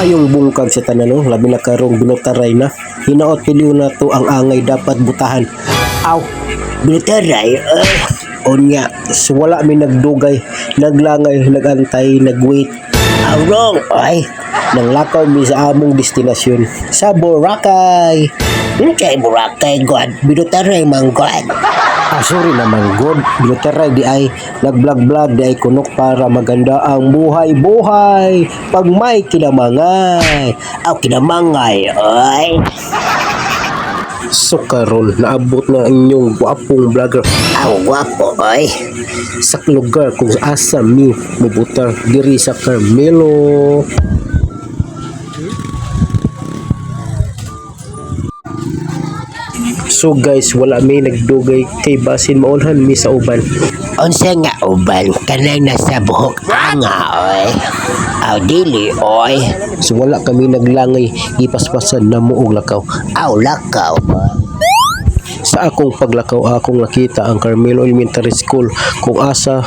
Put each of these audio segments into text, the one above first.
Maayong bungkag sa tanan no, labi na karong binutaray na. Hinaot piliw na to ang angay dapat butahan. Aw, binutaray. Onya, so wala mi nagdugay, naglangay, nagantay, nagwait. Aw wrong, ay. Nang lakaw mi sa among destinasyon sa Boracay. Kay Boracay, God. Binutaray man, God. Sorry naman, God. Binutaray di ay nag-vlog-vlog di ay kunok para maganda ang buhay-buhay. Pag may kinamangay. Aw, kinamangay, ay. So karon naabot na inyong gwapong vlogger. Aw, gwapo, ay. Sa lugar kung asa mi mubutar diri sa Carmelo. So guys, wala may nagdugay kay basin maulhan mi sa uban. Unsa nga uban kanang nasa buhok nga oy. Aw dili oy. So wala kami naglangay, ipaspasan na mo og lakaw. Aw lakaw. Sa akong paglakaw akong nakita ang Carmelo Elementary School kung asa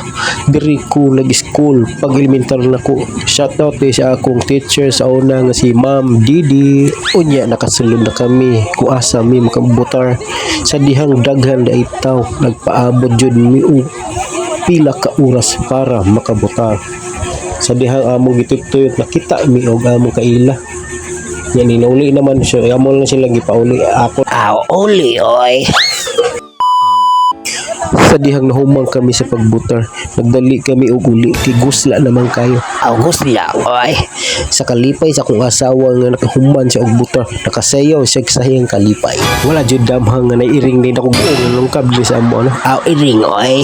diri ko nag-school pag elementary na ko. Shoutout sa akong teacher sa una nga si Ma'am Didi. Unya nakasulod na kami kung asa mi makabutar sa dihang daghan na itaw. Nagpaabot jud mi og pila ka oras para makabutar. Sa dihang among gituyot nakita mi og among kaila. Yan inauli naman siya. Amo lang sila gipauli ako. Aw, uli oy. Sa dihang nahumang kami sa pagbutar, nagdali kami og uli kay gusla naman kayo. Aw, gusla oy. Sa kalipay sa akong asawa nga nakahuman sa og butar, nakasayaw siya sa iyang kalipay. Wala jud damhang nga nairing din ako buong nung kabli sa amo ano. Aw, iring oy.